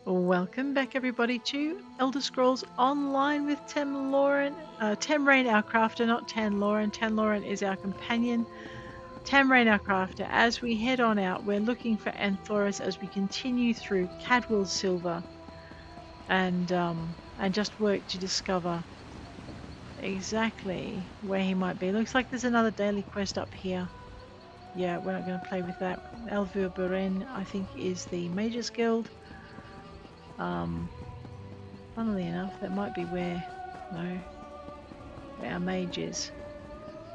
Welcome back, everybody, to Elder Scrolls Online with Tamrain, our crafter, not Tanloran. Tanloran is our companion. Tamrain, our crafter. As we head on out, we're looking for Enthoras as we continue through Cadwell's Silver and just work to discover exactly where he might be. Looks like there's another daily quest up here. Yeah, we're not going to play with that. Elden, I think, is the Mages Guild. Funnily enough, that might be where our mage is.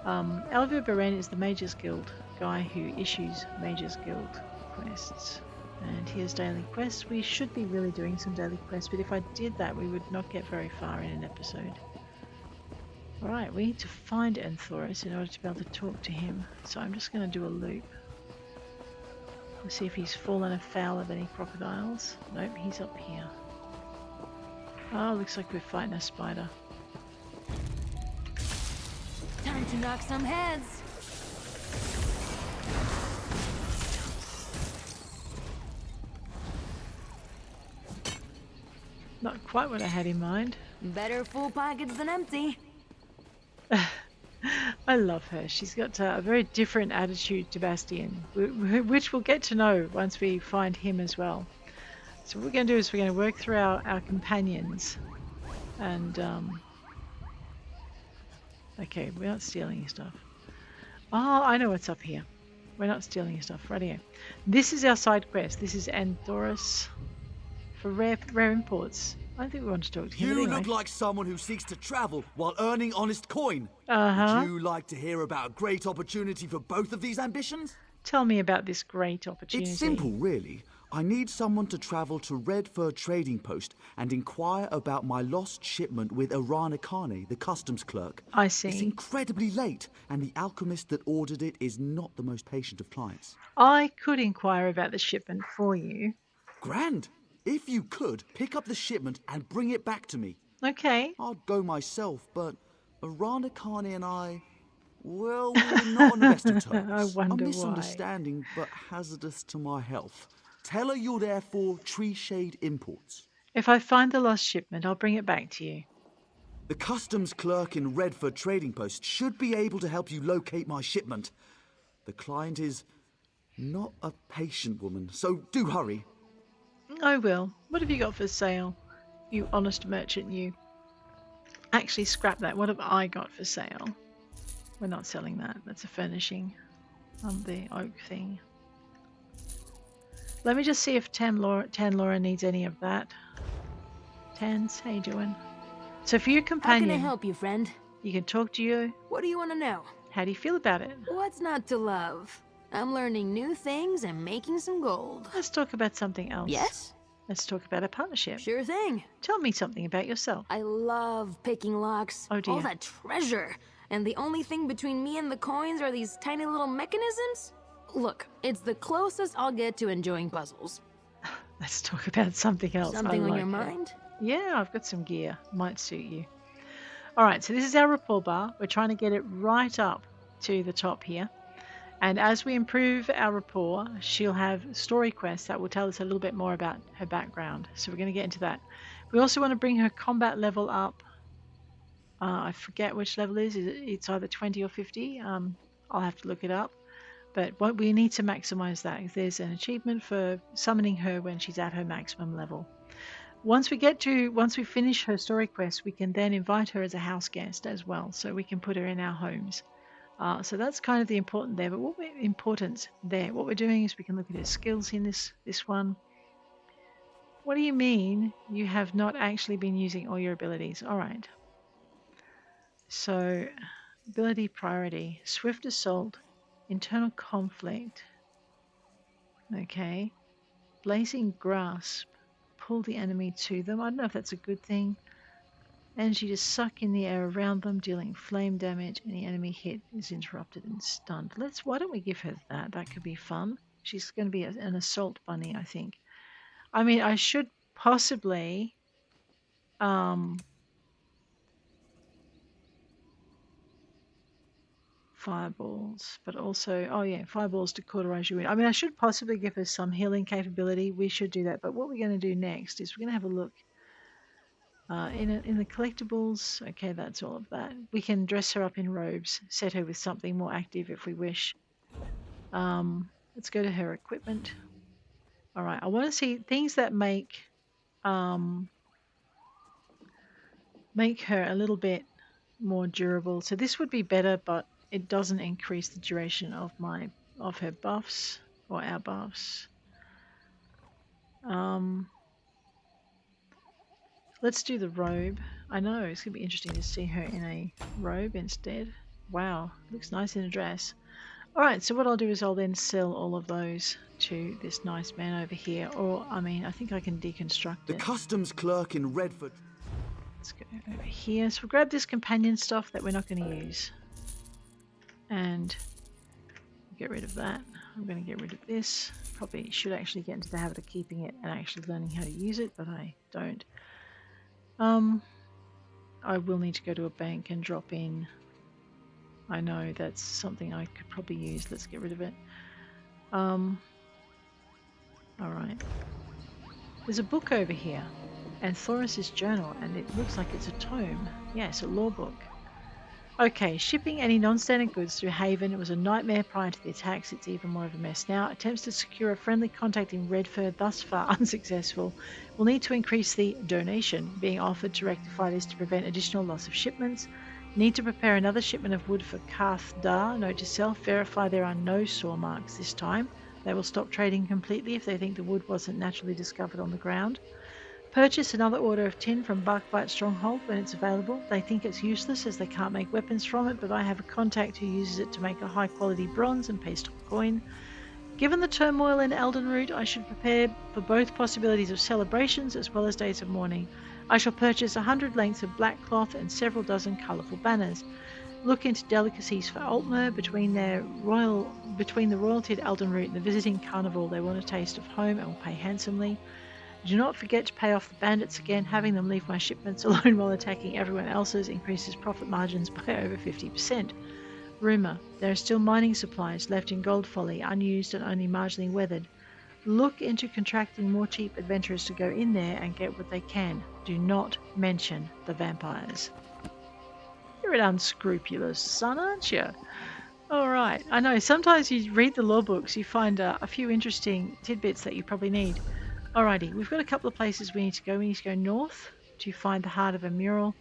Elden is the Mages Guild guy who issues Mages Guild quests. And here's daily quests. We should be really doing some daily quests, but if I did that, we would not get very far in an episode. Alright, we need to find Enthoras in order to be able to talk to him. So I'm just going to do a loop. We'll see if he's fallen afoul of any crocodiles. Nope, he's up here. Oh, looks like we're fighting a spider. Time to knock some heads. Not quite what I had in mind. Better full pockets than empty. I love her. She's got a very different attitude to Bastian, which we'll get to know once we find him as well. So what we're going to do is we're going to work through our companions. And, okay, we're not stealing your stuff. Oh, I know what's up here. We're not stealing your stuff. Right here. This is our side quest. This is Enthoras for rare imports. I think we want to talk to him. You anyway. look like someone who seeks to travel while earning honest coin. Uh-huh. Would you like to hear about a great opportunity for both of these ambitions? Tell me about this great opportunity. It's simple, really. I need someone to travel to Redford Trading Post and inquire about my lost shipment with Laranalda, the customs clerk. I see. It's incredibly late, and the alchemist that ordered it is not the most patient of clients. I could inquire about the shipment for you. Grand! If you could, pick up the shipment and bring it back to me. Okay. I'd go myself, but Laranalda and I... well, we're not on the best of terms. I wonder a why. misunderstanding, but hazardous to my health. Tell her you're there for Tree Shade Imports. If I find the lost shipment, I'll bring it back to you. The customs clerk in Redford Trading Post should be able to help you locate my shipment. The client is not a patient woman, so do hurry. I will. What have you got for sale, you honest merchant, you? Actually, scrap that. What have I got for sale? We're not selling that. That's a furnishing on the oak thing. Let me just see if Tanlaura needs any of that. Tans, how you doing? So for your companion... How can I help you, friend? You can talk to you. What do you want to know? How do you feel about it? What's not to love? I'm learning new things and making some gold. Let's talk about something else. Yes? Let's talk about a partnership. Sure thing. Tell me something about yourself. I love picking locks. Oh dear. All that treasure. And the only thing between me and the coins are these tiny little mechanisms? Look, it's the closest I'll get to enjoying puzzles. Let's talk about something else. Something on your mind? Yeah, I've got some gear. Might suit you. Alright, so this is our rapport bar. We're trying to get it right up to the top here. And as we improve our rapport, she'll have story quests that will tell us a little bit more about her background. So we're going to get into that. We also want to bring her combat level up. I forget which level it is. It's either 20 or 50. I'll have to look it up. But what we need to maximize that. There's an achievement for summoning her when she's at her maximum level. Once we finish her story quest, we can then invite her as a house guest as well. So we can put her in our homes. So that's kind of the importance there. But what we're doing is we can look at her skills in this one. What do you mean you have not actually been using all your abilities? All right. So ability priority, swift assault, internal conflict. Okay. Blazing grasp, pull the enemy to them. I don't know if that's a good thing. Energy to suck in the air around them, dealing flame damage. Any enemy hit is interrupted and stunned. Why don't we give her that? That could be fun. She's going to be an assault bunny, I think. I mean, I should possibly fireballs, but also, oh yeah, fireballs to cauterize your wound. I mean, I should possibly give her some healing capability. We should do that. But what we're going to do next is we're going to have a look in the collectibles. Okay, that's all of that. We can dress her up in robes, set her with something more active if we wish. Let's go to her equipment. All right, I want to see things that make her a little bit more durable. So this would be better, but it doesn't increase the duration of her buffs or our buffs. Let's do the robe. I know it's gonna be interesting to see her in a robe instead. Wow, looks nice in a dress. All right, so what I'll do is I'll then sell all of those to this nice man over here, or I mean, I think I can deconstruct The it. customs clerk in Redford. Let's go over here. So we'll grab this companion stuff that we're not going to use. And get rid of that. I'm going to get rid of this. Probably should actually get into the habit of keeping it and actually learning how to use it, but I don't. I will need to go to a bank and drop in. I know that's something I could probably use. Let's get rid of it. Alright. There's a book over here. Enthoras' journal, and it looks like it's a tome. Yes, a lorebook. Okay, shipping any non-standard goods through Haven was a nightmare prior to the attacks. It's even more of a mess now. Attempts to secure a friendly contact in Redford, thus far unsuccessful. We'll need to increase the donation being offered to rectify this to prevent additional loss of shipments. Need to prepare another shipment of wood for Karthar. Note to self, verify there are no saw marks this time. They will stop trading completely if they think the wood wasn't naturally discovered on the ground. Purchase another order of tin from Barkbite Stronghold when it's available. They think it's useless as they can't make weapons from it, but I have a contact who uses it to make a high quality bronze and paste on coin. Given the turmoil in Elden route, I should prepare for both possibilities of celebrations as well as days of mourning. I shall purchase 100 lengths of black cloth and several dozen colourful banners. Look into delicacies for Altmer. Between the royalty at Elden route and the visiting carnival, they want a taste of home and will pay handsomely. Do not forget to pay off the bandits again. Having them leave my shipments alone while attacking everyone else's increases profit margins by over 50%. Rumour, there are still mining supplies left in Gold Folly, unused and only marginally weathered. Look into contracting more cheap adventurers to go in there and get what they can. Do not mention the vampires. You're an unscrupulous son, aren't you? Alright, I know, sometimes you read the law books, you find a few interesting tidbits that you probably need. Alrighty, we've got a couple of places we need to go. We need to go north to find the heart of Anumaril,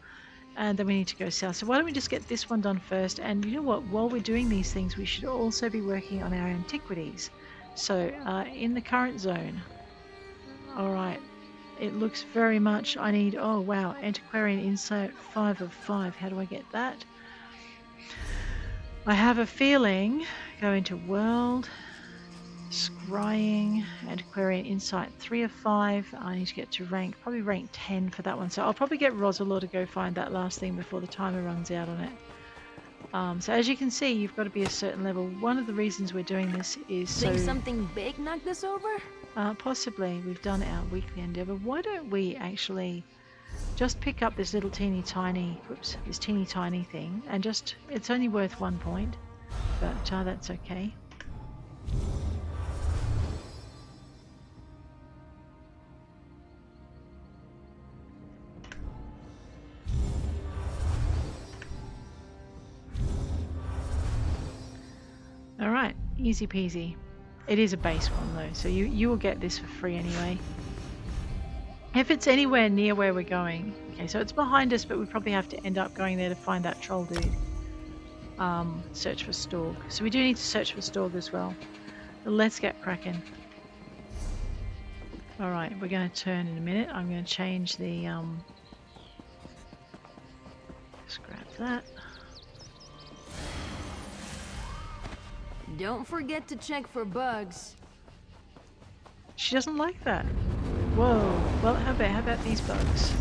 and then we need to go south. So why don't we just get this one done first? And you know what? While we're doing these things, we should also be working on our antiquities. So in the current zone, alright, it looks very much, I need, oh wow, Antiquarian Insight 5 of 5. How do I get that? I have a feeling, go into World, Scrying, Antiquarian Insight 3 of 5. I need to get to probably rank 10 for that one. So I'll probably get Rosalor to go find that last thing before the timer runs out on it. So as you can see, you've got to be a certain level. One of the reasons we're doing this is Think something big knocked this over? Possibly. We've done our weekly endeavor. Why don't we actually just pick up this little teeny tiny thing and just, it's only worth 1 point, but that's okay. Alright, easy peasy. It is a base one though, so you will get this for free anyway. If it's anywhere near where we're going. Okay, so it's behind us, but we probably have to end up going there to find that troll dude. Search for Storg. So we do need to search for Storg as well. But let's get cracking. Alright, we're going to turn in a minute. I'm going to change the... Just grab that. Don't forget to check for bugs. She doesn't like that. Whoa. Well, how about these bugs?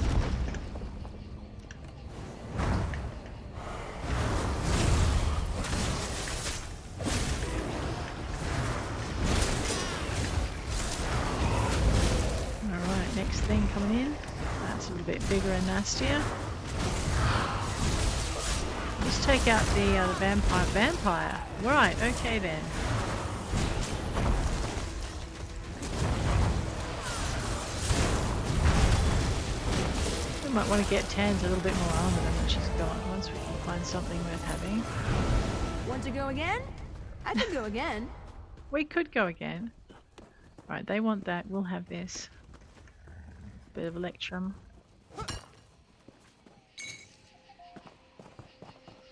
Alright, next thing coming in. That's a little bit bigger and nastier. Just take out the vampire. Vampire? Right, okay then. We might want to get Tan's a little bit more armor than what she's got once we can find something worth having. Want to go again? I could go again. We could go again. Right, they want that. We'll have this. Bit of Electrum.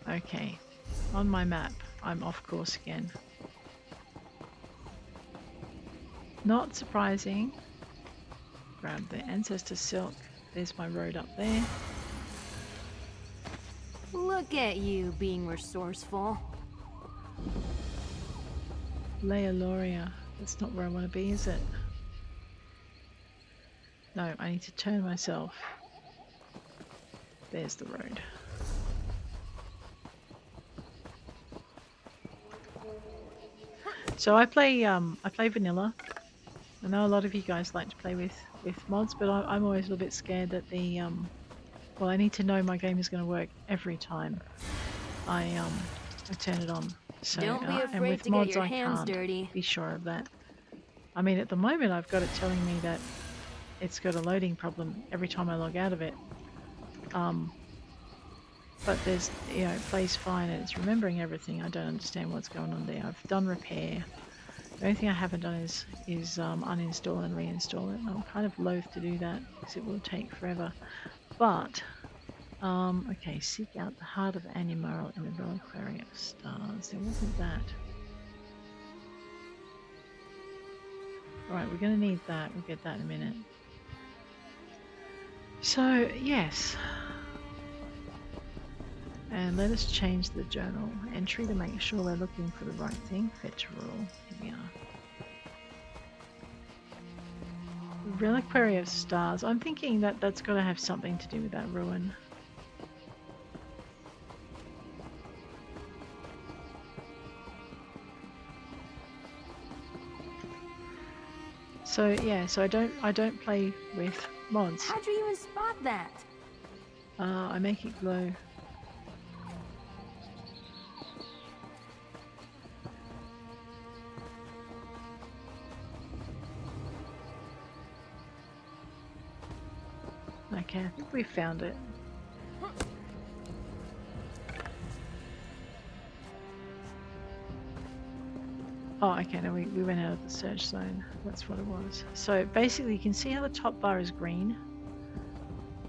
Okay. On my map, I'm off course again. Not surprising. Grab the Ancestor Silk. There's my road up there. Look at you being resourceful. Lealoria. That's not where I want to be, is it? No, I need to turn myself. There's the road. So I play vanilla. I know a lot of you guys like to play with mods, but I'm always a little bit scared that the well, I need to know my game is going to work every time I turn it on. So Don't be and afraid with to mods get your I hands can't dirty. be sure of that. I mean, at the moment I've got it telling me that it's got a loading problem every time I log out of it. But there's, you know, it plays fine and it's remembering everything. I don't understand what's going on there. I've done repair. The only thing I haven't done is uninstall and reinstall it. I'm kind of loath to do that because it will take forever. But, okay, seek out the heart of Anumaril in the Reliquary of Stars. There wasn't that. Alright, we're going to need that. We'll get that in a minute. So, yes. And let us change the journal entry to make sure we're looking for the right thing. Fetch rule. Here we are. Reliquary of Stars. I'm thinking that that's got to have something to do with that ruin. So yeah, so I don't play with mods. How'd you even spot that? I make it glow. Okay, I think we found it. Oh, okay, no, we went out of the search zone. That's what it was. So basically, you can see how the top bar is green.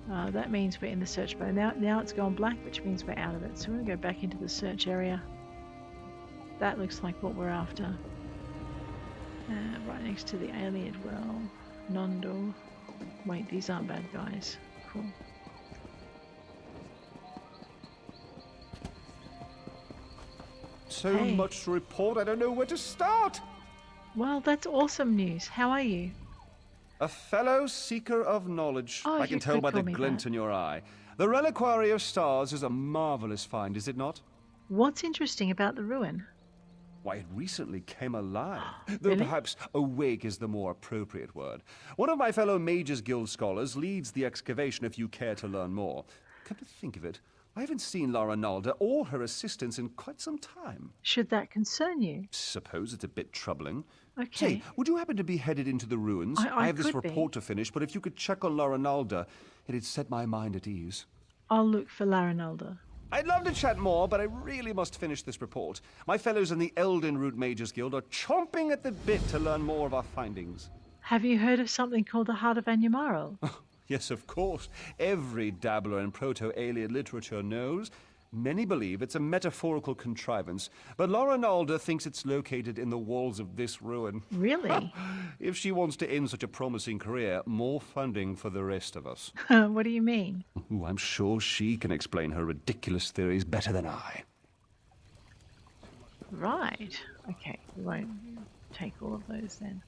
That means we're in the search bar. Now it's gone black, which means we're out of it. So we're going to go back into the search area. That looks like what we're after. Right next to the alien well. Nondo. Wait, these aren't bad guys. Cool. So much to report, I don't know where to start. Well, that's awesome news. How are you? A fellow seeker of knowledge. Oh, I can you tell could by the call me glint that. in your eye. The Reliquary of Stars is a marvelous find, is it not? What's interesting about the ruin? Why, it recently came alive. Though Really? perhaps awake is the more appropriate word. One of my fellow Mages Guild scholars leads the excavation if you care to learn more. Come to think of it, I haven't seen Laranalda or her assistants in quite some time. Should that concern you? Suppose it's a bit troubling. Okay. Say, would you happen to be headed into the ruins? I have this could be. report to finish, but if you could check on Laranalda, it'd set my mind at ease. I'll look for Laranalda. I'd love to chat more, but I really must finish this report. My fellows in the Elden Root Mages Guild are chomping at the bit to learn more of our findings. Have you heard of something called the Heart of Anumaril? Yes, of course. Every dabbler in proto-alien literature knows. Many believe it's a metaphorical contrivance, but Laranalda thinks it's located in the walls of this ruin. Really? If she wants to end such a promising career, more funding for the rest of us. What do you mean? Ooh, I'm sure she can explain her ridiculous theories better than I. Right. Okay, we won't take all of those then.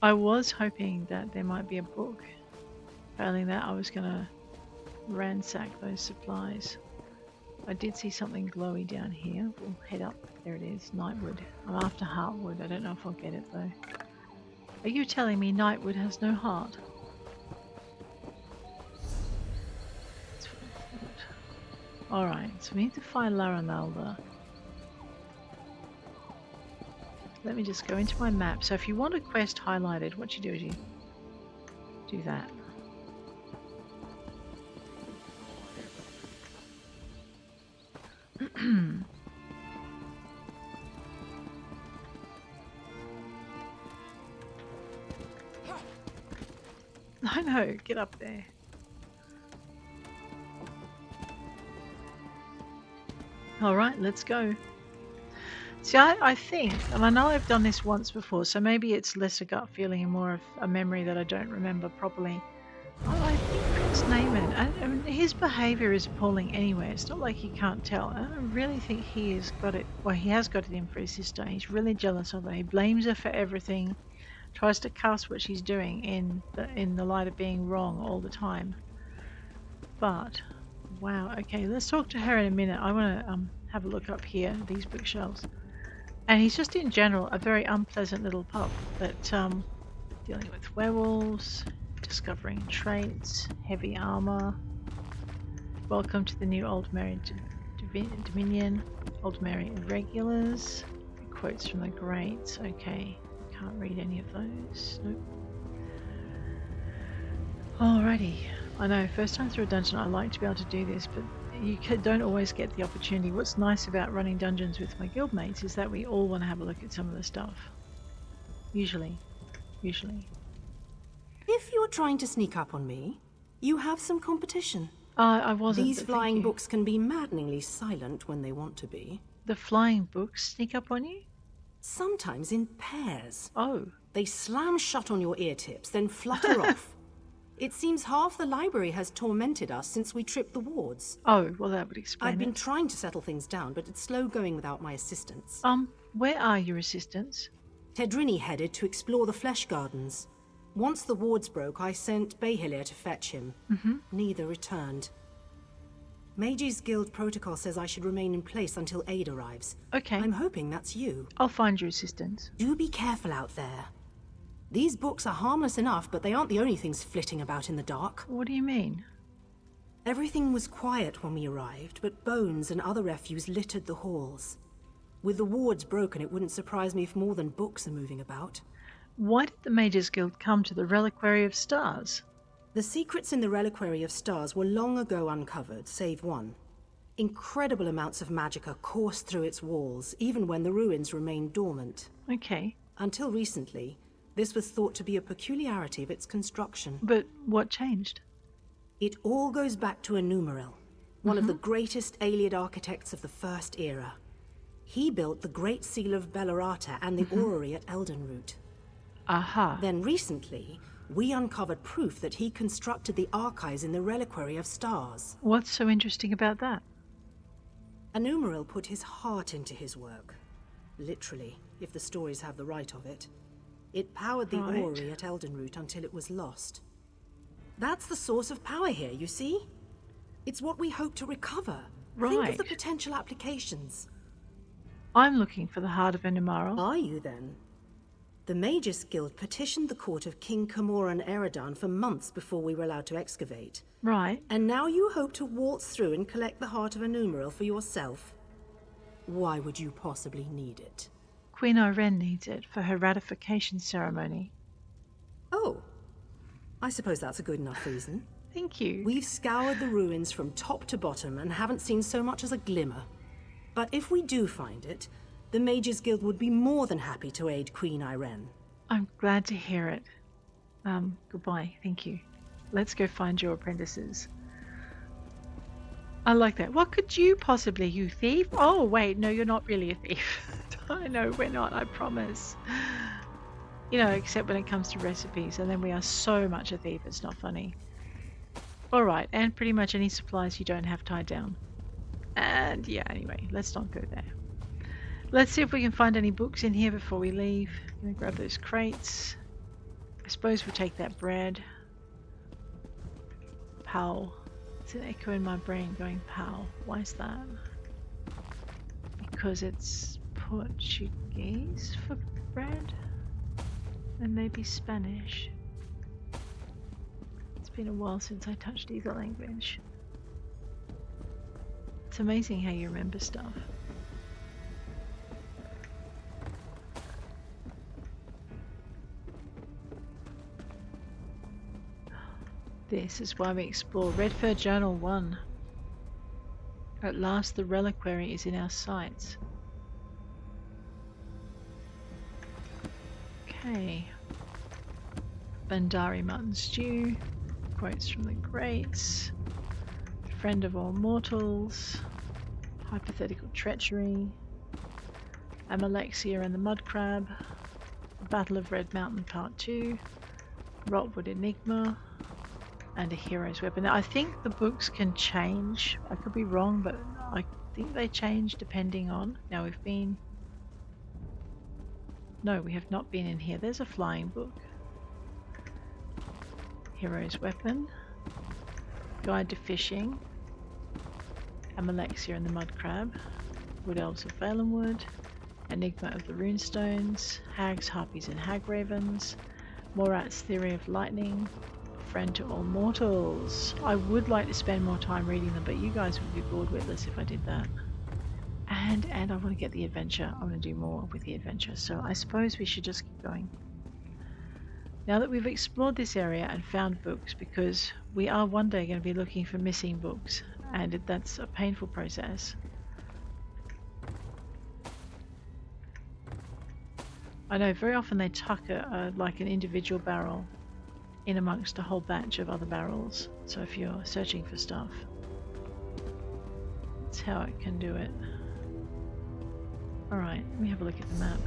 I was hoping that there might be a book. Failing that, I was going to ransack those supplies. I did see something glowy down here. We'll head up. There it is, Nightwood. I'm after Heartwood. I don't know if I'll get it though. Are you telling me Nightwood has no heart? That's what I thought. Alright, so we need to find Laranalda. Let me just go into my map. So if you want a quest highlighted, what you do is you do that. I know, get up there. Alright, let's go. See, I think, and I know I've done this once before, so maybe it's less a gut feeling and more of a memory that I don't remember properly. I think Prince Naaman, I mean, his behaviour is appalling anyway. It's not like he can't tell. I really think he has got it, well, he has got it in for his sister. He's really jealous of her. He blames her for everything, tries to cast what she's doing in the light of being wrong all the time. But, wow, okay, let's talk to her in a minute. I want to have a look up here, these bookshelves. And he's just in general a very unpleasant little pup, but dealing with werewolves, discovering traits, heavy armor. Welcome to the new Aldmeri Dominion, Aldmeri Irregulars. Quotes from the Greats. Okay, can't read any of those. Nope. Alrighty. I know, first time through a dungeon I like to be able to do this, but you don't always get the opportunity. What's nice about running dungeons with my guildmates is that we all want to have a look at some of the stuff. Usually. If you're trying to sneak up on me, you have some competition. I wasn't. These flying books can be maddeningly silent when they want to be. The flying books sneak up on you? Sometimes in pairs. Oh. They slam shut on your ear tips, then flutter off. It seems half the library has tormented us since we tripped the wards. Oh, well that would explain I've been trying to settle things down, but it's slow going without my assistance. Where are your assistants? Tedryni headed to explore the flesh gardens. Once the wards broke, I sent Behelir to fetch him. Neither returned. Mages Guild protocol says I should remain in place until aid arrives. Okay. I'm hoping that's you. I'll find your assistants. Do be careful out there. These books are harmless enough, but they aren't the only things flitting about in the dark. What do you mean? Everything was quiet when we arrived, but bones and other refuse littered the halls. With the wards broken, it wouldn't surprise me if more than books are moving about. Why did the Mages Guild come to the Reliquary of Stars? The secrets in the Reliquary of Stars were long ago uncovered, save one. Incredible amounts of magicka coursed through its walls, even when the ruins remained dormant. Okay. Until recently, this was thought to be a peculiarity of its construction. But what changed? It all goes back to Anumaril, one of the greatest Ayleid architects of the First Era. He built the Great Seal of Bellerata and the orrery at Eldenroot. Aha. Then recently, we uncovered proof that he constructed the archives in the Reliquary of Stars. What's so interesting about that? Anumaril put his heart into his work. Literally, if the stories have the right of it. It powered the orrery at Eldenroot until it was lost. That's the source of power here, you see? It's what we hope to recover. Think of the potential applications. I'm looking for the heart of Anumaril. Are you, then? The Mages Guild petitioned the court of King Camoran Eridan for months before we were allowed to excavate. Right. And now you hope to waltz through and collect the heart of Anumaril for yourself? Why would you possibly need it? Queen Ayrenn needs it for her ratification ceremony. Oh. I suppose that's a good enough reason. Thank you. We've scoured the ruins from top to bottom and haven't seen so much as a glimmer. But if we do find it, the Mages Guild would be more than happy to aid Queen Ayrenn. I'm glad to hear it. Goodbye. Thank you. Let's go find your apprentices. I like that. What could you possibly, you thief? Oh, wait, no, you're not really a thief. I know, we're not, I promise. You know, except when it comes to recipes, and then we are so much a thief, it's not funny. Alright, and pretty much any supplies you don't have tied down. And yeah, anyway, let's not go there. Let's see if we can find any books in here before we leave. I'm gonna grab those crates. I suppose we'll take that bread. Pal. It's an echo in my brain going pal. Why is that? Because it's Portuguese for bread? And maybe Spanish. It's been a while since I touched either language. It's amazing how you remember stuff. This is why we explore. Redfur Journal 1. At last the reliquary is in our sights. Okay. Bandari mutton stew. Quotes from the greats. Friend of all mortals. Hypothetical treachery. Amalexia and the mud crab. Battle of Red Mountain Part 2. Rotwood Enigma. And a hero's weapon. Now, I think the books can change. I could be wrong, but I think they change depending on... Now we've been... No, we have not been in here. There's a flying book. Hero's weapon. Guide to fishing. Amalexia and the mud crab. Wood elves of Valenwood. Enigma of the runestones. Hags, harpies and hag ravens. Morat's theory of lightning. Friend to all mortals. I would like to spend more time reading them, but you guys would be bored witless if I did that. And I want to get the adventure. I want to do more with the adventure, so I suppose we should just keep going. Now that we've explored this area and found books, because we are one day going to be looking for missing books, and that's a painful process. I know very often they tuck like an individual barrel in amongst a whole batch of other barrels, so if you're searching for stuff, that's how it can do it. Alright, let me have a look at the map.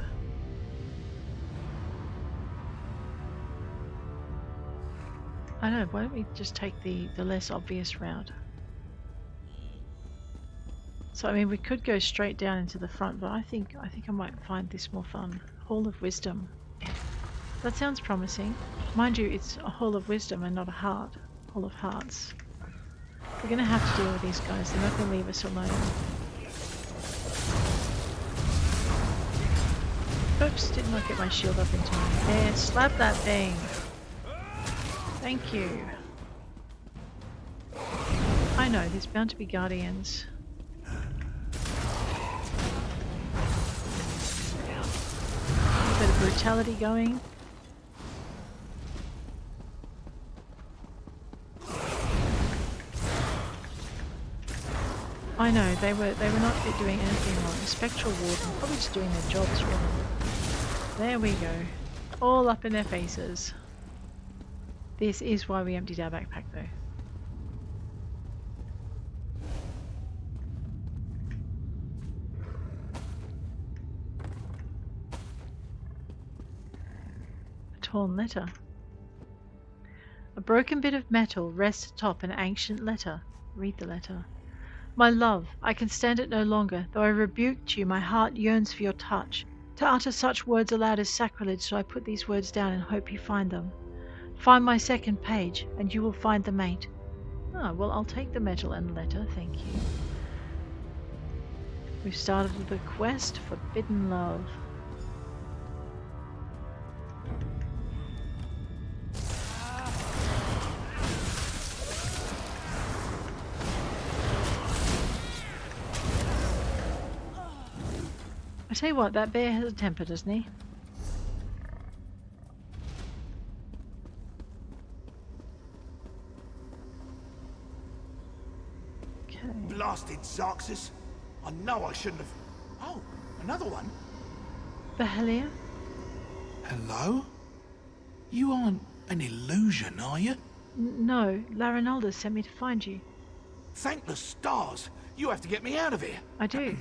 I know, why don't we just take the less obvious route? So I mean, we could go straight down into the front, but I think I might find this more fun. Hall of Wisdom. That sounds promising. Mind you, it's a Hall of Wisdom and not a heart. Hall of Hearts. We're going to have to deal with these guys. They're not going to leave us alone. Oops, did not get my shield up in time. There, slap that thing. Thank you. I know, there's bound to be guardians. A bit of brutality going. I know, they were not doing anything wrong. The Spectral Warden, probably just doing their jobs wrong. There we go. All up in their faces. This is why we emptied our backpack though. A torn letter. A broken bit of metal rests atop an ancient letter. Read the letter. My love, I can stand it no longer. Though I rebuked you, my heart yearns for your touch. To utter such words aloud is sacrilege, so I put these words down and hope you find them. Find my second page, and you will find the mate. Oh, well, I'll take the metal and letter, thank you. We've started the quest, Forbidden Love. I tell you what, that bear has a temper, doesn't he? Okay. Blasted Zarxus! I know I shouldn't have... Oh, another one? Behelir? Hello? You aren't an illusion, are you? No, Laranalda sent me to find you. Thank the stars! You have to get me out of here! I do.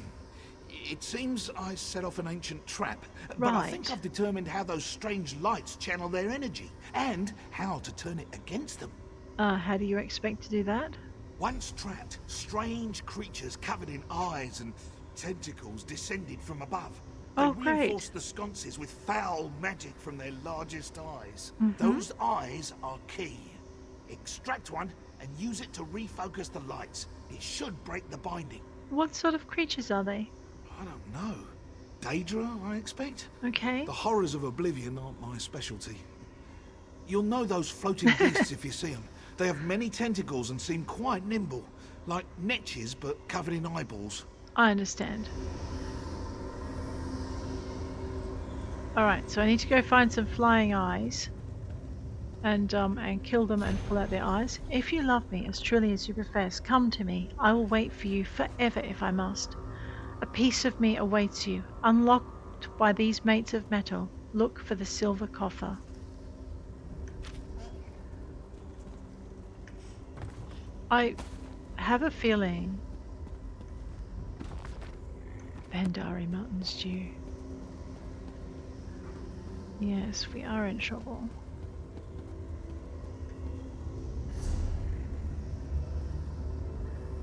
It seems I set off an ancient trap, but I think I've determined how those strange lights channel their energy, and how to turn it against them. How do you expect to do that? Once trapped, strange creatures covered in eyes and tentacles descended from above. They reinforced the sconces with foul magic from their largest eyes. Those eyes are key. Extract one and use it to refocus the lights. It should break the binding. What sort of creatures are they? I don't know. Daedra, I expect? Okay. The horrors of Oblivion aren't my specialty. You'll know those floating beasts if you see them. They have many tentacles and seem quite nimble. Like netches, but covered in eyeballs. I understand. Alright, so I need to go find some flying eyes and kill them and pull out their eyes. If you love me as truly as you profess, come to me. I will wait for you forever if I must. A piece of me awaits you, unlocked by these mates of metal. Look for the silver coffer. I have a feeling Bandari mutton stew. Yes, we are in trouble.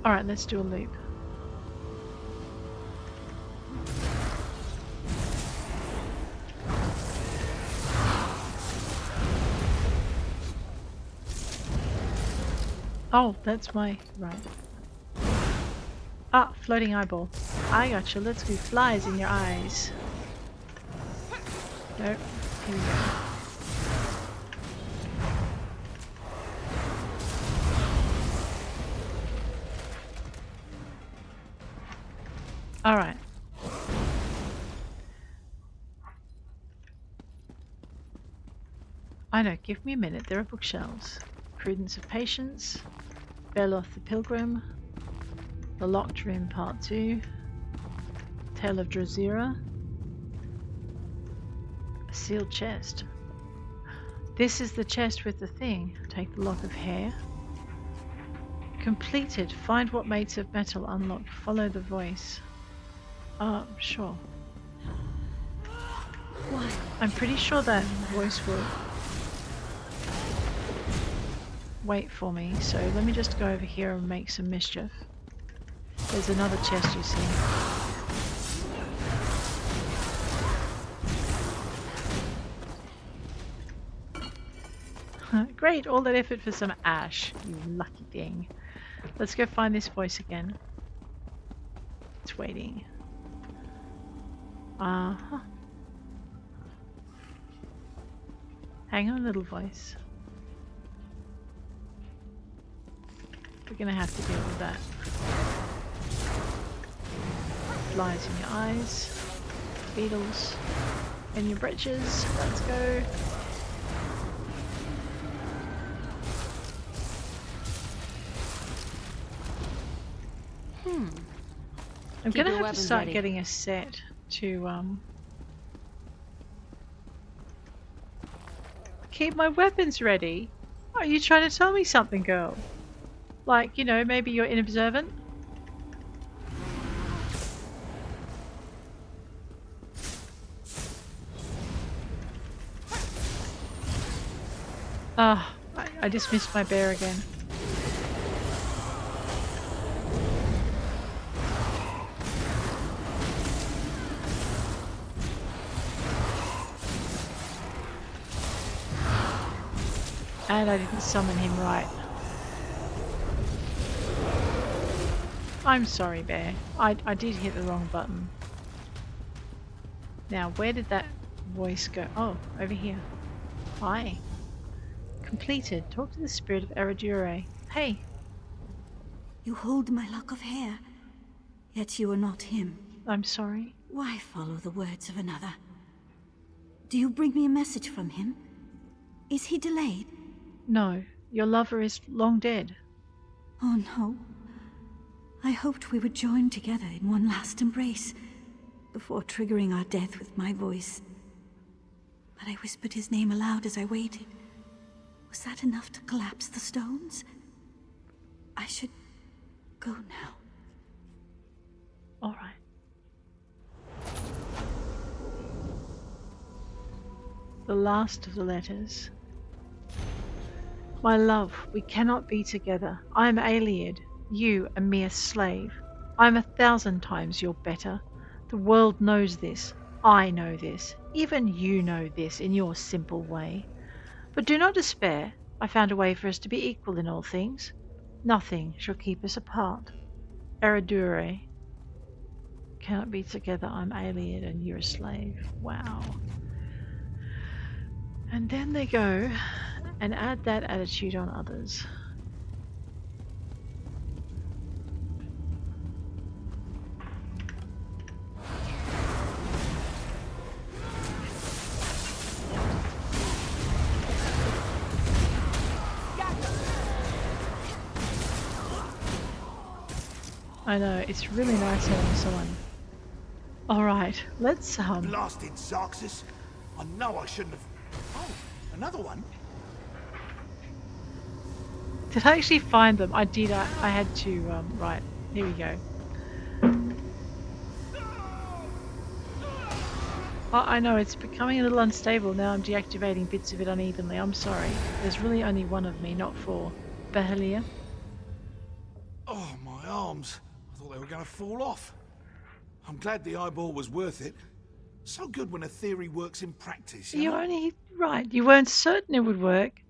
Alright, let's do a loop. Oh, that's my... right. Ah, floating eyeball. I gotcha. Let's go flies in your eyes. Nope. Here we go. Alright. I know, give me a minute. There are bookshelves. Prudence of Patience. Beloth the Pilgrim. The Locked Room Part 2. Tale of Drozira. A sealed chest. This is the chest with the thing. Take the lock of hair. Completed. Find what mates of metal unlocked. Follow the voice. Sure. Why? I'm pretty sure that voice will wait for me, so let me just go over here and make some mischief. There's another chest, you see. Great, all that effort for some ash, you lucky thing. Let's go find this voice again. It's waiting. Uh-huh. Hang on, little voice. We're gonna have to deal with that. Flies in your eyes. Beetles in your britches. Let's go. I'm Keep gonna your have to weapons start ready. getting a set to keep my weapons ready. Are you trying to tell me something, girl? Like, you know, maybe you're inobservant? Ah, I just missed my bear again. And I didn't summon him right. I'm sorry, bear. I did hit the wrong button. Now, where did that voice go? Oh, over here. Hi. Completed. Talk to the spirit of Eradure. Hey. You hold my lock of hair, yet you are not him. I'm sorry. Why follow the words of another? Do you bring me a message from him? Is he delayed? No, your lover is long dead. Oh no. I hoped we would join together in one last embrace, before triggering our death with my voice. But I whispered his name aloud as I waited. Was that enough to collapse the stones? I should go now. All right. The last of the letters. My love, we cannot be together. I am Ayleid, you a mere slave. I am 1,000 times your better. The world knows this. I know this. Even you know this in your simple way. But do not despair. I found a way for us to be equal in all things. Nothing shall keep us apart. Eradure. Cannot be together. I'm Ayleid and you're a slave. Wow. And then they go and add that attitude on others. I know, it's really nice having someone. Alright, let's Blasted Zarxus. I know I shouldn't have. Oh, another one? Did I actually find them? I did, I had to, right, here we go. Oh, I know, it's becoming a little unstable now. I'm deactivating bits of it unevenly. I'm sorry. There's really only one of me, not four. Behelir? Oh, my arms. I thought they were going to fall off. I'm glad the eyeball was worth it. So good when a theory works in practice, you know? Right, you weren't certain it would work.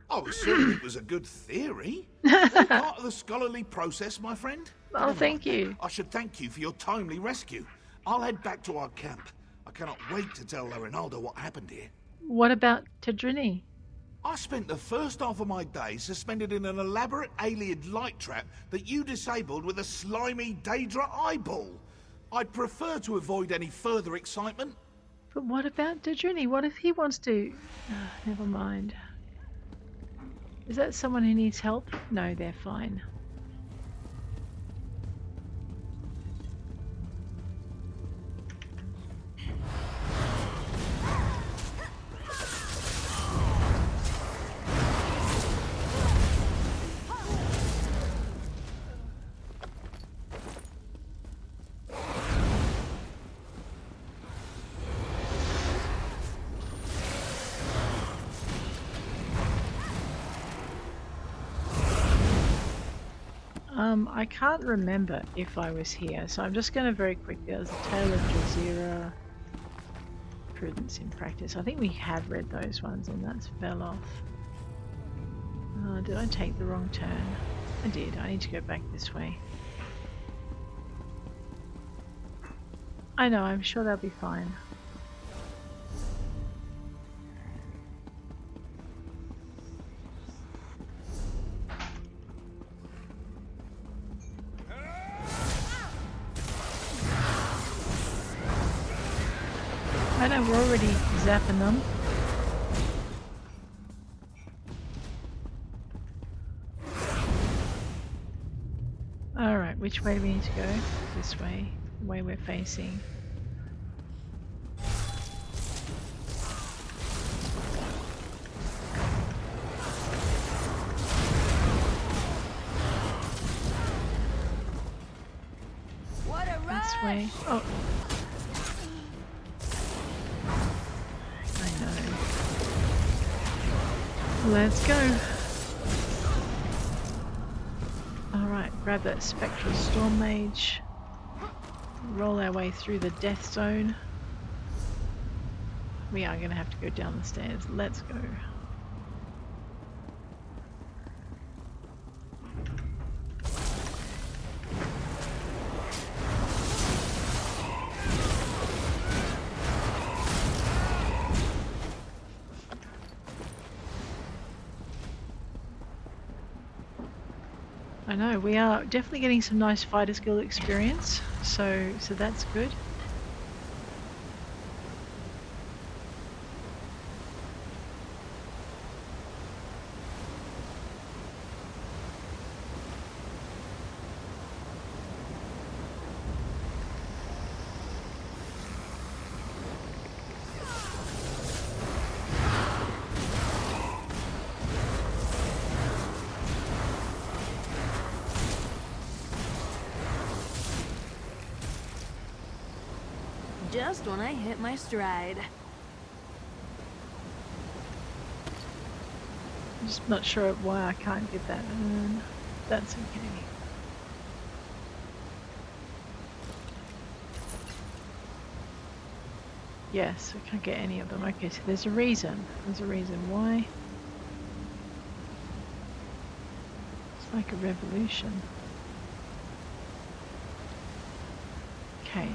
I was certain it was a good theory. All part of the scholarly process, my friend. Oh, thank you. I should thank you for your timely rescue. I'll head back to our camp. I cannot wait to tell Laranalda what happened here. What about Tedryni? I spent the first half of my day suspended in an elaborate alien light trap that you disabled with a slimy Daedra eyeball. I'd prefer to avoid any further excitement. But what about Tedryni? What if he wants to... never mind. Is that someone who needs help? No, they're fine. I can't remember if I was here, so I'm just going to very quickly. There's a Tale of Jazeera, Prudence in Practice. I think we have read those ones and that's fell off. Did I take the wrong turn? I did. I need to go back this way. I know, I'm sure they'll be fine. I know, we're already zapping them. Alright, which way do we need to go? This way, the way we're facing. What a rush! This way. Oh. Let's go. Alright, grab that Spectral Storm Mage. Roll our way through the Death Zone. We are going to have to go down the stairs. Let's go. I know, we are definitely getting some nice fighter skill experience, so that's good. Just when I hit my stride. I'm just not sure why I can't get that. That's okay. Yes, I can't get any of them. Okay, so there's a reason. There's a reason why. It's like a revolution. Okay.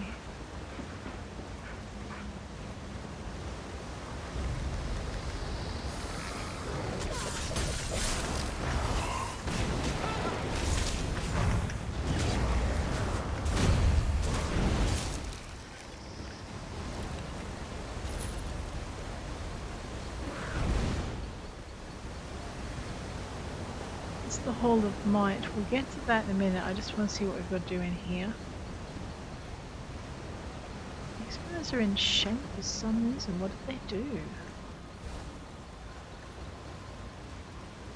that's the Hall of Might. We'll get to that in a minute. I just want to see what we've got to do in here. These guys are in shape for some reason. What did they do?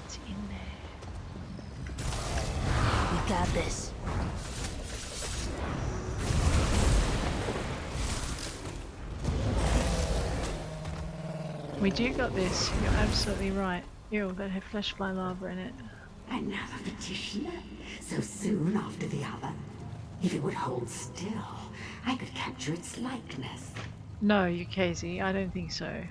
What's in there? We got this. We do got this. You're absolutely right. Ew, that had flesh fly lava in it. Another petitioner? So soon after the other? If it would hold still, I could capture its likeness. No, Ukaezi, I don't think so.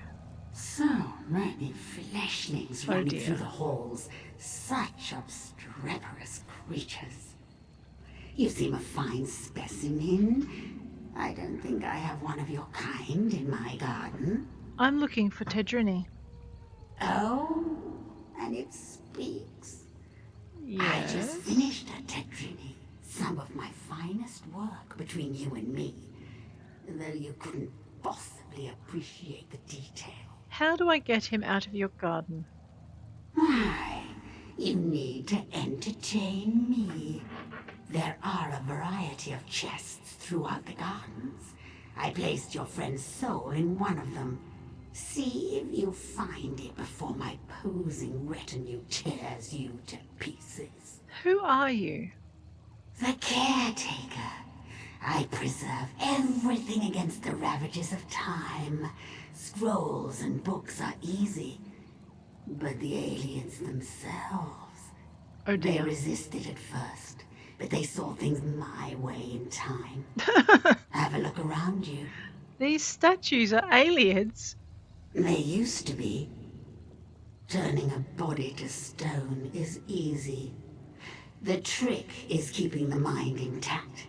So many fleshlings running through the halls. Such obstreperous creatures. You seem a fine specimen. I don't think I have one of your kind in my garden. I'm looking for Tedryni. Oh, and it speaks. Yes. I just finished a Tedryni. Some of my finest work between you and me. Though you couldn't possibly appreciate the detail. How do I get him out of your garden? Why, you need to entertain me. There are a variety of chests throughout the gardens. I placed your friend's soul in one of them. See if you find it before my posing retinue tears you to pieces. Who are you? The caretaker. I preserve everything against the ravages of time. Scrolls and books are easy. But the aliens themselves... Oh dear. They resisted at first, but they saw things my way in time. Have a look around you. These statues are aliens. They used to be. Turning a body to stone is easy. The trick is keeping the mind intact.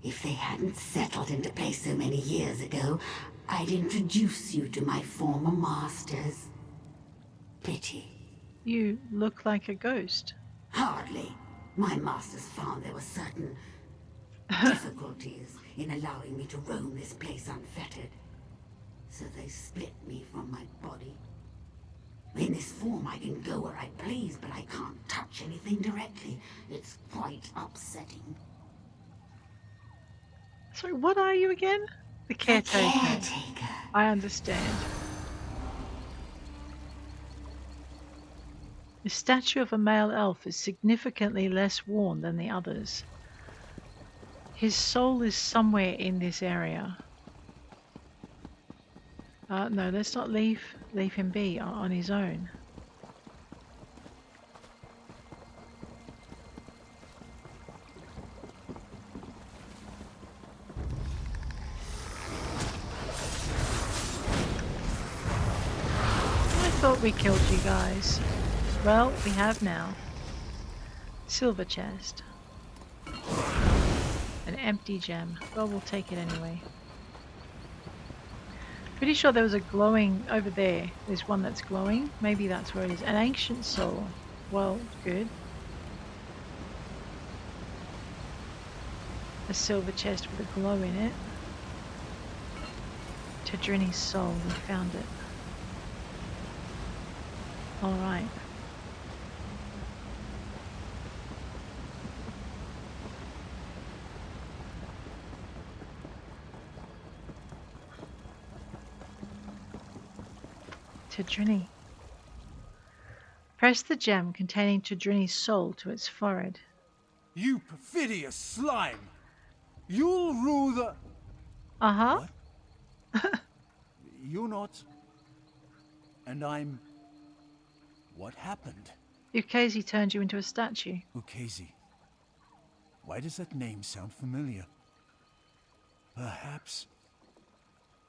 If they hadn't settled into place so many years ago, I'd introduce you to my former masters. Pity. You look like a ghost. Hardly. My masters found there were certain difficulties in allowing me to roam this place unfettered. So they split me from my body. In this form I can go where I please, but I can't touch anything directly. It's quite upsetting. Sorry, what are you again? The caretaker. The caretaker. I understand. The statue of a male elf is significantly less worn than the others. His soul is somewhere in this area. No, let's not leave him be on his own. I thought we killed you guys. Well, we have now. Silver chest. An empty gem. Well, we'll take it anyway. Pretty sure there was a glowing over there. There's one that's glowing. Maybe that's where it is. An ancient soul. Well, good. A silver chest with a glow in it. Tedryni's soul. We found it. Alright. Tedryni. Press the gem containing Tedryni's soul to its forehead. You perfidious slime! You'll rule the... Uh-huh. What? You're not... And I'm... What happened? Ukaezi turned you into a statue. Ukaezi. Why does that name sound familiar? Perhaps...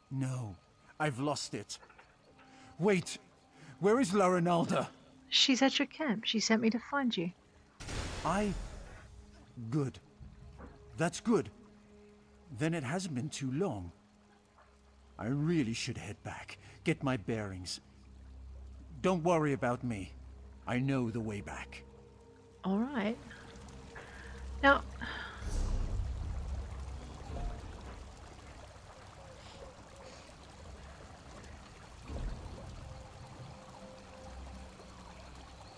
No, I've lost it. Wait, where is Laranalda? She's at your camp. She sent me to find you. Good. That's good. Then it hasn't been too long. I really should head back, get my bearings. Don't worry about me. I know the way back. All right. Now...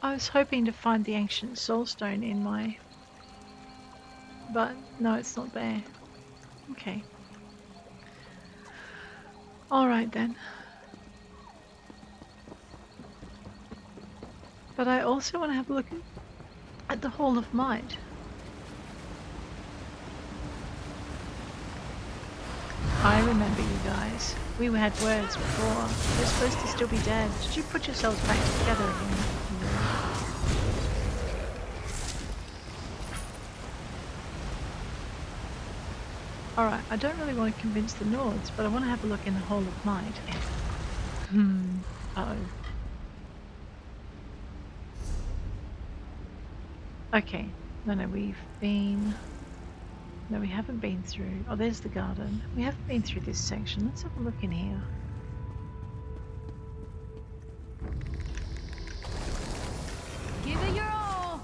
I was hoping to find the ancient soulstone in my... But no, it's not there. Okay. Alright then. But I also want to have a look at the Hall of Might. I remember you guys. We had words before. You're supposed to still be dead. Did you put yourselves back together again? Alright, I don't really want to convince the Nords, but I want to have a look in the Hall of Might. Uh-oh. Okay. No, we've been... No, we haven't been through... Oh, there's the garden. We haven't been through this section. Let's have a look in here. Give it your all!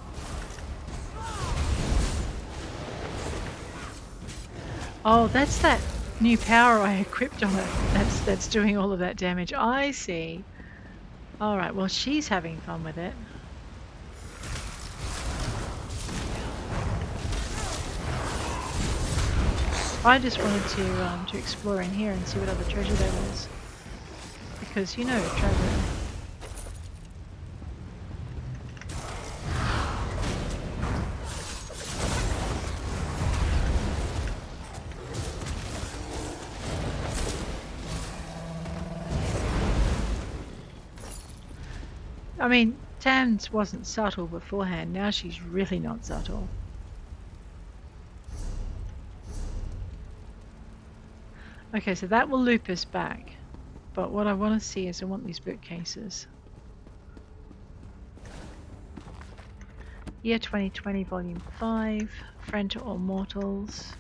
Oh, that's that new power I equipped on it. That's doing all of that damage. I see. Alright, well, she's having fun with it. I just wanted to explore in here and see what other treasure there was. Because, you know, traveling. I mean, Tams wasn't subtle beforehand, now she's really not subtle. Okay, so that will loop us back. But what I want to see is I want these bookcases. Year 2020, Volume 5, Friend to All Mortals,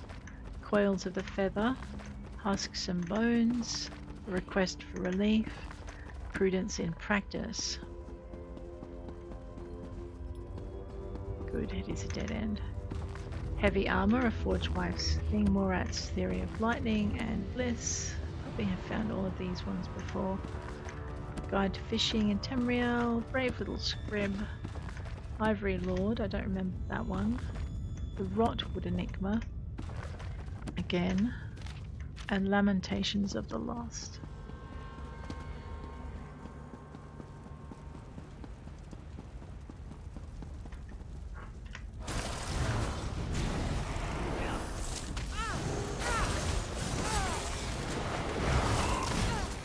Coils of the Feather, Husks and Bones, Request for Relief, Prudence in Practice. Good, it is a dead end. Heavy Armor, A Forged Wife's Thing, Morat's Theory of Lightning, and Bliss. Probably have found all of these ones before. Guide to Fishing in Tamrain, Brave Little Scrib, Ivory Lord, I don't remember that one. The Rotwood Enigma, again, and Lamentations of the Lost.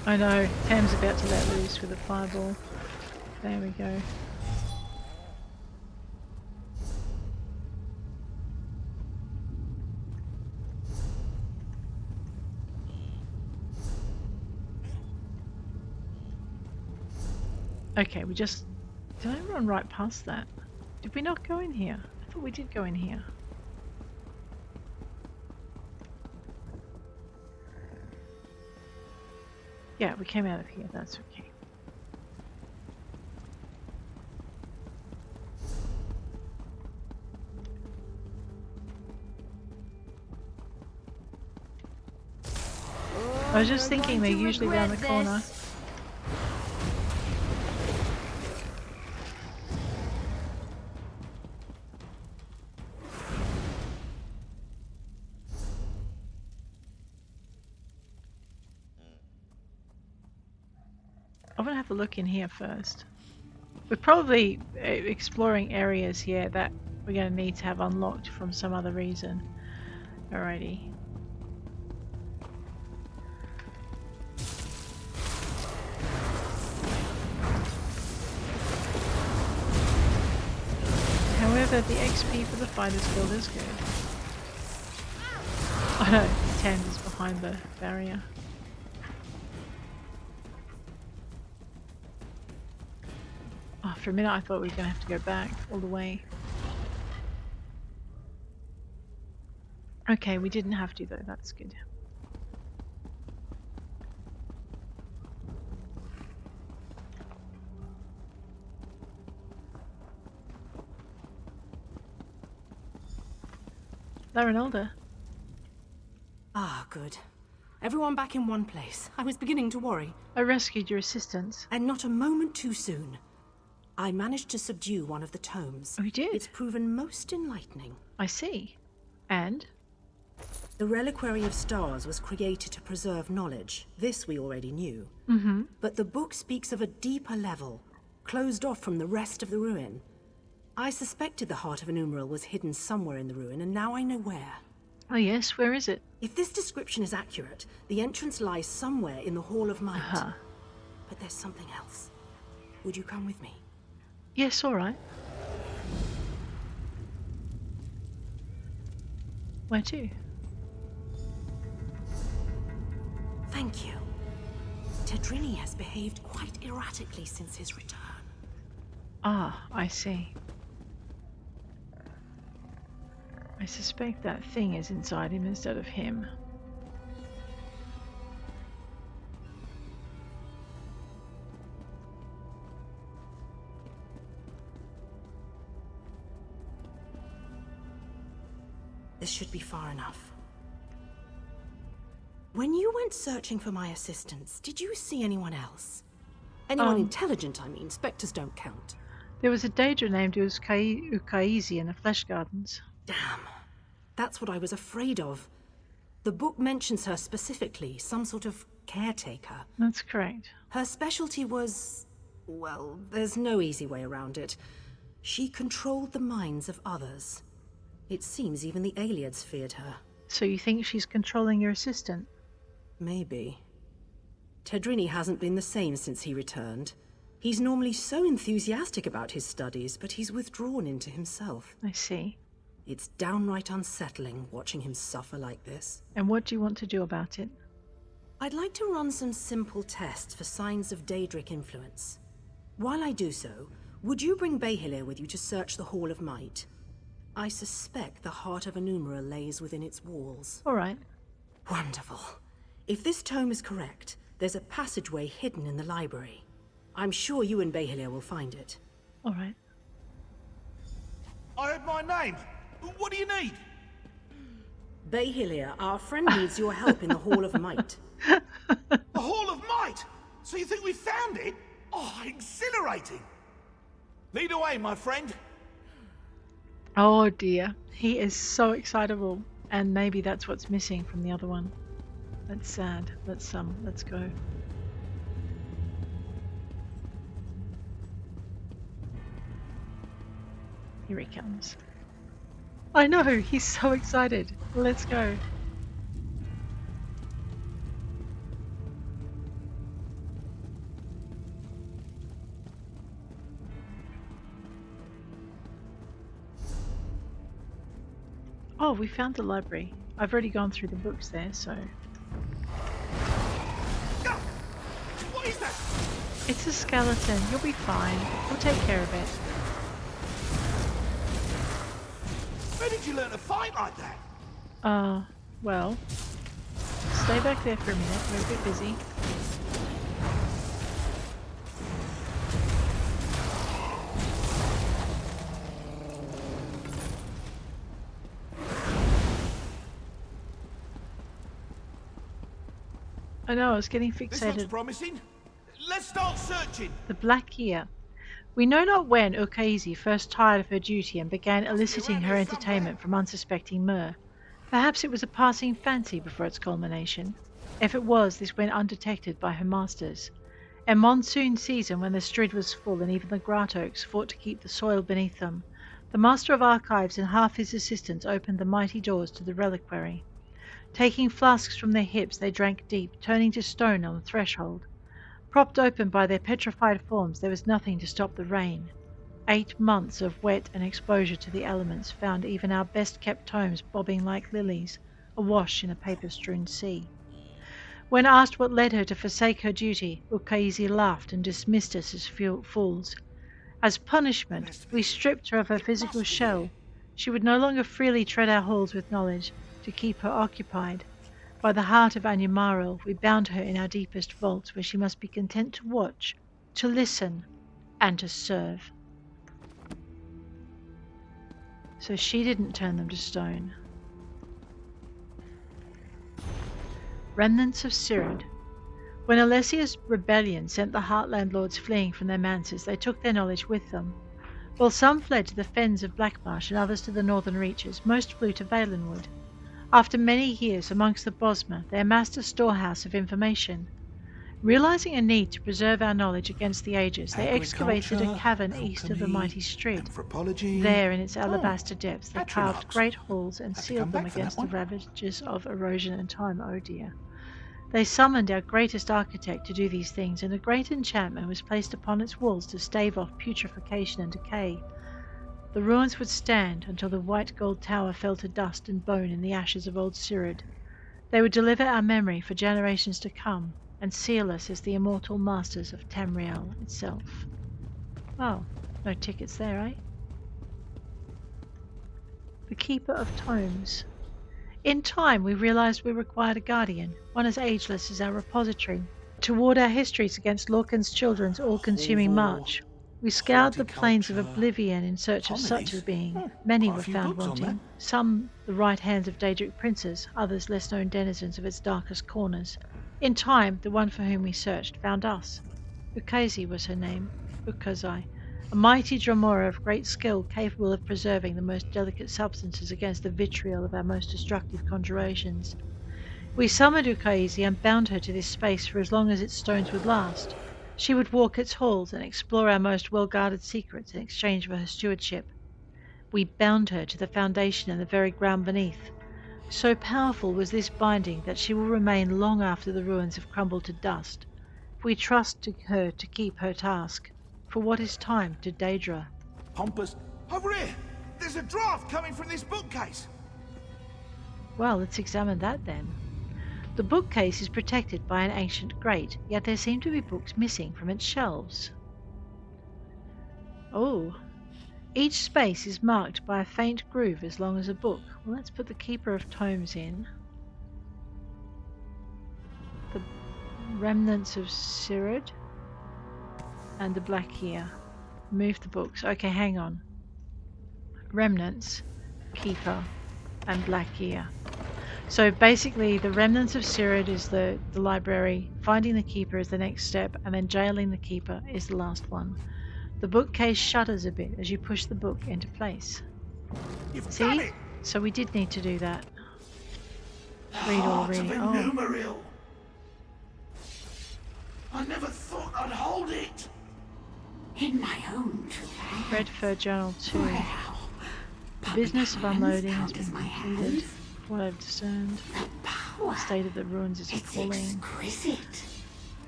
I know, Tam's about to let loose with a fireball. There we go. Okay, we just... Did I run right past that? Did we not go in here? I thought we did go in here. Yeah, we came out of here, that's okay. I was just thinking they're usually around the corner. I'm gonna have a look in here first. We're probably exploring areas here that we're gonna need to have unlocked from some other reason. Alrighty. However, the XP for the Fighters Guild is good. Oh no, Tams is behind the barrier. Oh, for a minute I thought we were going to have to go back all the way. Okay, we didn't have to though, that's good. Laranalda. Ah, good. Everyone back in one place. I was beginning to worry. I rescued your assistants. And not a moment too soon. I managed to subdue one of the tomes. Oh, you did? It's proven most enlightening. I see. And? The Reliquary of Stars was created to preserve knowledge. This we already knew. Mm-hmm. But the book speaks of a deeper level, closed off from the rest of the ruin. I suspected the heart of Anumaril was hidden somewhere in the ruin, and now I know where. Oh yes, where is it? If this description is accurate, the entrance lies somewhere in the Hall of Might. But there's something else. Would you come with me? Yes, all right. Where to? Thank you. Tedryni has behaved quite erratically since his return. Ah, I see. I suspect that thing is inside him instead of him. This should be far enough. When you went searching for my assistance, did you see anyone else? Anyone intelligent, I mean. Spectres don't count. There was a Daedra named Ukaezi in the Flesh Gardens. Damn. That's what I was afraid of. The book mentions her specifically, some sort of caretaker. That's correct. Her specialty was... well, there's no easy way around it. She controlled the minds of others. It seems even the Ayleids feared her. So you think she's controlling your assistant? Maybe. Tedryni hasn't been the same since he returned. He's normally so enthusiastic about his studies, but he's withdrawn into himself. I see. It's downright unsettling watching him suffer like this. And what do you want to do about it? I'd like to run some simple tests for signs of Daedric influence. While I do so, would you bring Behelir with you to search the Hall of Might? I suspect the heart of Anumaril lays within its walls. All right. Wonderful. If this tome is correct, there's a passageway hidden in the library. I'm sure you and Behelir will find it. All right. I heard my name. What do you need? Behelir, our friend needs your help in the Hall of Might. The Hall of Might? So you think we found it? Oh, exhilarating. Lead away, my friend. Oh dear. He is so excitable. And maybe that's what's missing from the other one. That's sad. Let's go. Here he comes. I know, he's so excited. Let's go. Oh, we found the library. I've already gone through the books there, so... What is that? It's a skeleton. You'll be fine. We'll take care of it. Where did you learn to fight like that? Well... Stay back there for a minute. We're a bit busy. I know, I was getting fixated. This looks promising. Let's start searching. The Black Ear. We know not when Ukaezi first tired of her duty and began eliciting her entertainment from unsuspecting Mer. Perhaps it was a passing fancy before its culmination. If it was, this went undetected by her masters. A monsoon season when the Strid was full and even the Grahtoaks fought to keep the soil beneath them, the Master of Archives and half his assistants opened the mighty doors to the reliquary. Taking flasks from their hips, they drank deep, turning to stone on the threshold. Propped open by their petrified forms, there was nothing to stop the rain. 8 months of wet and exposure to the elements found even our best-kept tomes bobbing like lilies, awash in a paper-strewn sea. When asked what led her to forsake her duty, Ukaezi laughed and dismissed us as fools. As punishment, we stripped her of her physical shell. She would no longer freely tread our halls with knowledge, to keep her occupied. By the heart of Anumaril, we bound her in our deepest vaults, where she must be content to watch, to listen, and to serve. So she didn't turn them to stone. Remnants of Cyrod. When Alessia's rebellion sent the Heartland Lords fleeing from their manses, they took their knowledge with them. While some fled to the fens of Blackmarsh and others to the northern reaches, most flew to Valenwood. After many years amongst the Bosmer, they amassed a storehouse of information. Realizing a need to preserve our knowledge against the ages, they excavated a cavern east of the mighty Strid. There, in its alabaster depths, they carved great halls and sealed them against the ravages of erosion and time, oh dear. They summoned our greatest architect to do these things, and a great enchantment was placed upon its walls to stave off putrefaction and decay. The ruins would stand until the white gold tower fell to dust and bone in the ashes of old Cyrod. They would deliver our memory for generations to come, and seal us as the immortal masters of Tamrain itself. Oh, no tickets there, eh? The Keeper of Tomes. In time, we realized we required a guardian, one as ageless as our repository, to ward our histories against Lorcan's children's all-consuming march. We scoured the plains of oblivion in search of such a being. Many were found wanting, some the right hands of Daedric princes, others less-known denizens of its darkest corners. In time, the one for whom we searched found us. Ukaezi was her name, Ukaezai, a mighty Dromora of great skill capable of preserving the most delicate substances against the vitriol of our most destructive conjurations. We summoned Ukaezi and bound her to this space for as long as its stones would last. She would walk its halls and explore our most well-guarded secrets in exchange for her stewardship. We bound her to the foundation and the very ground beneath. So powerful was this binding that she will remain long after the ruins have crumbled to dust. We trust to her to keep her task. For what is time to Daedra? Pompous. Over here! There's a draft coming from this bookcase! Well, let's examine that then. The bookcase is protected by an ancient grate, yet there seem to be books missing from its shelves. Oh. Each space is marked by a faint groove as long as a book. Well, let's put the Keeper of Tomes in. The Remnants of Cyrod and the Behelir. Move the books. Okay, hang on. Remnants, Keeper, and Behelir. So basically, the Remnants of Cyrod is the library, finding the Keeper is the next step, and then jailing the Keeper is the last one. The bookcase shudders a bit as you push the book into place. See? So we did need to do that. Read all reading. Anumaril. I never thought I'd hold it. In my own true hand. Red Fur Journal 2. Wow. The business of unloading has been my completed. hands. What I've discerned. Power. The state of the ruins is It's appalling. exquisite.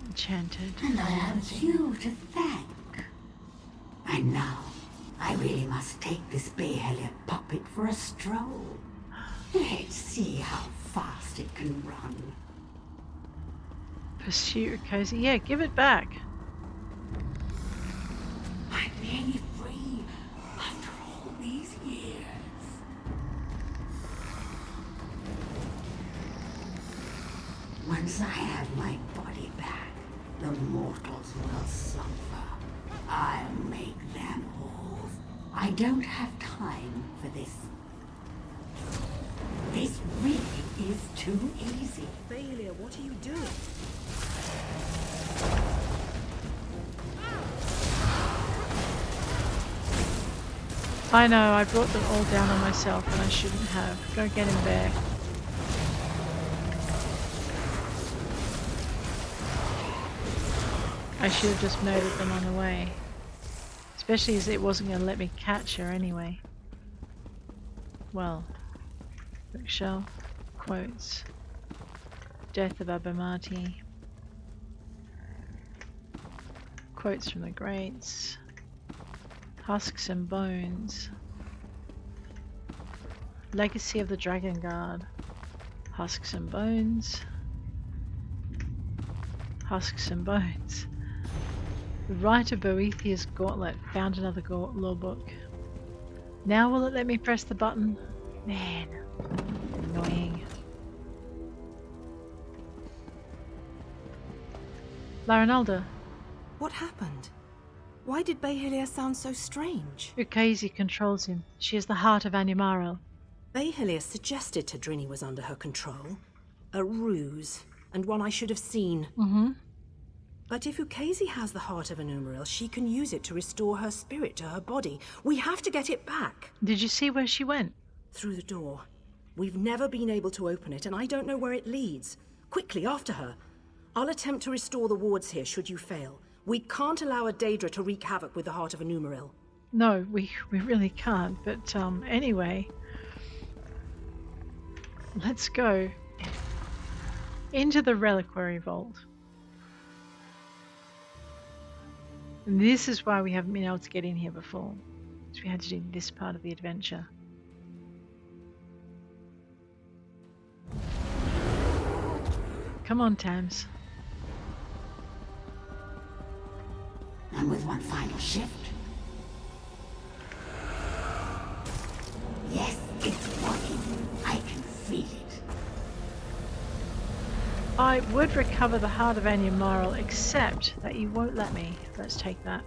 Enchanted. And I have you to thank. And now, I really must take this Behelir puppet for a stroll. Let's see how fast it can run. Pursue Ukaezi. Yeah, give it back. I'm nearly free after all these years. Once I have my body back, the mortals will suffer. I'll make them whole. I don't have time for this. This really is too easy. Behelir, what are you doing? I know, I brought them all down on myself and I shouldn't have. Go get him back. I should have just noted them on the way. Especially as it wasn't going to let me catch her anyway. Well, bookshelf, quotes, Death of Abamati, quotes from the greats, Husks and Bones, Legacy of the Dragon Guard, Husks and Bones, Husks and Bones. The Rite of Boethiah's Gauntlet. Found another Lorebook. Now will it let me press the button? Man, annoying. Laranalda. What happened? Why did Behelir sound so strange? Ukaezi controls him. She is the heart of Anumaril. Behelir suggested Tedryni was under her control. A ruse, and one I should have seen. But if Ukaezi has the heart of Anumaril, she can use it to restore her spirit to her body. We have to get it back. Did you see where she went? Through the door. We've never been able to open it, and I don't know where it leads. Quickly, after her. I'll attempt to restore the wards here, should you fail. We can't allow a Daedra to wreak havoc with the heart of Anumaril. No, we really can't. But anyway, let's go into the Reliquary Vault. And this is why we haven't been able to get in here before. Because we had to do this part of the adventure. Come on, Tams. And with one final shift. Yes, it's working. I can feel it. I would recover the heart of Anumaril, except that you won't let me. Let's take that.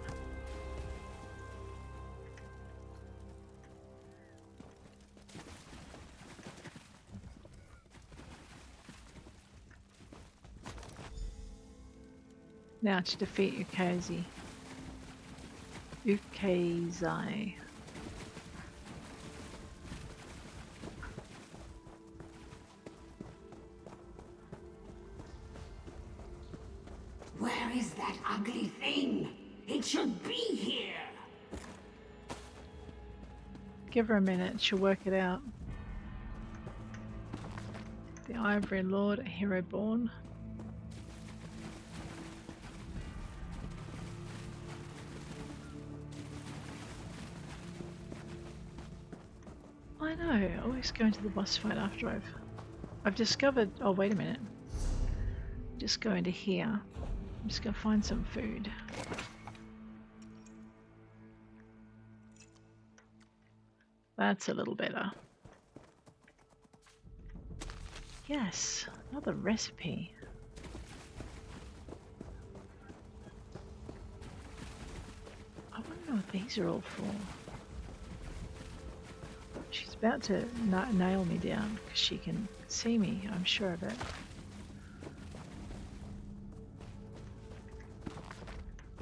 Now to defeat Ukaezi. Ukaezai. Where is that ugly thing? It should be here. Give her a minute, she'll work it out. The Ivory Lord, a hero born. I know, I always go into the boss fight after I've discovered. Oh, wait a minute. Just go into here. I'm just gonna find some food. That's a little better. Yes, another recipe. I want to know what these are all for. She's about to nail me down because she can see me, I'm sure of it.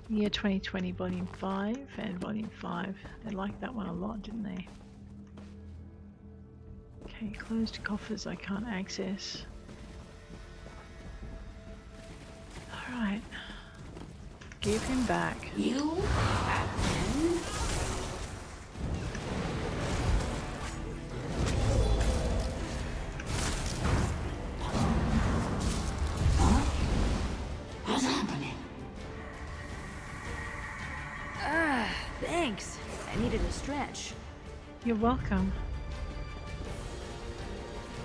Year 2020, Volume 5 and Volume 5. They liked that one a lot, didn't they? Okay, closed coffers I can't access. Alright. Give him back. You? What's happening? Thanks. I needed a stretch. You're welcome.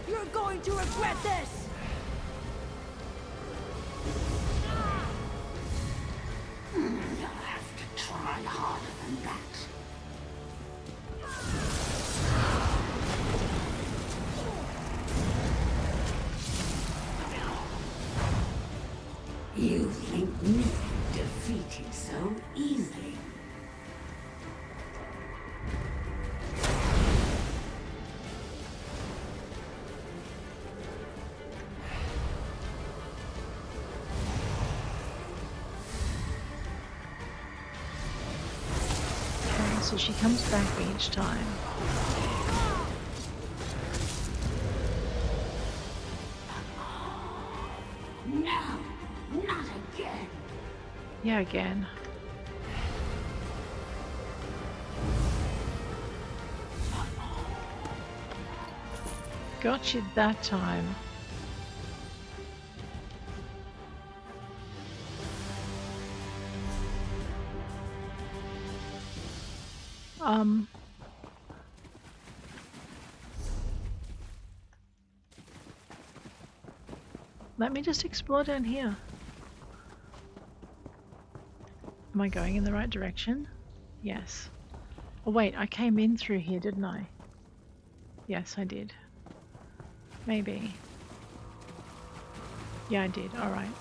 You're going to regret this! You'll have to try harder than that. You think me defeated so easily? So she comes back each time. No, not again. Yeah, again. Got you that time. Let me just explore down here. Am I going in the right direction? Yes. Oh wait, I came in through here, didn't I? Yes, I did. Maybe. Yeah, I did. Alright.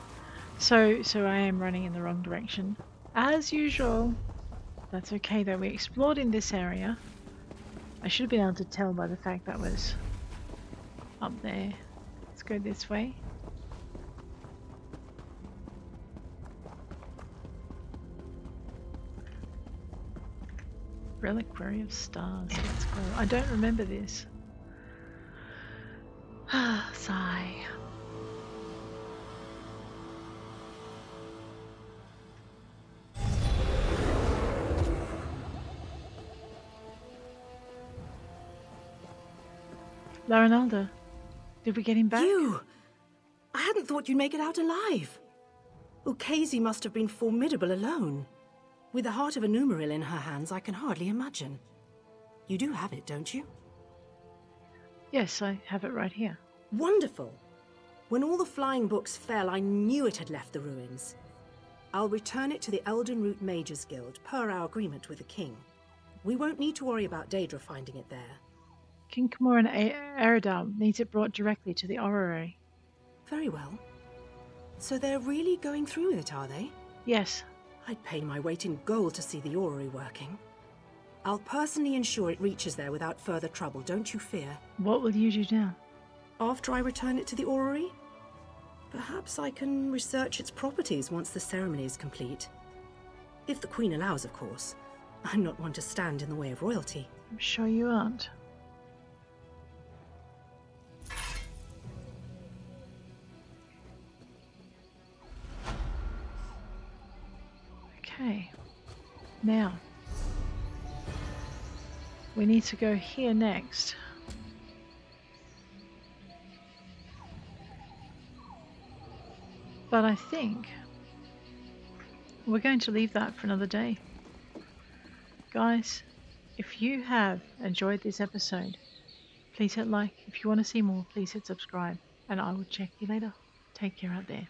So I am running in the wrong direction. As usual. That's okay though, we explored in this area. I should have been able to tell by the fact that was up there. Let's go this way. Reliquary of Stars. Let's go. I don't remember this. Sigh. Laranalda, did we get him back? You! I hadn't thought you'd make it out alive. Ukaezi must have been formidable alone. With the heart of Anumaril in her hands, I can hardly imagine. You do have it, don't you? Yes, I have it right here. Wonderful! When all the flying books fell, I knew it had left the ruins. I'll return it to the Elden Root Mages Guild, per our agreement with the king. We won't need to worry about Daedra finding it there. King Camoran Eredar needs it brought directly to the orrery. Very well. So they're really going through with it, are they? Yes. I'd pay my weight in gold to see the orrery working. I'll personally ensure it reaches there without further trouble, don't you fear. What will you do now? After I return it to the orrery, perhaps I can research its properties once the ceremony is complete. If the Queen allows, of course. I'm not one to stand in the way of royalty. I'm sure you aren't. Okay. Now, we need to go here next. But I think we're going to leave that for another day. Guys, if you have enjoyed this episode, please hit like. If you want to see more, please hit subscribe. And I will check you later. Take care out there.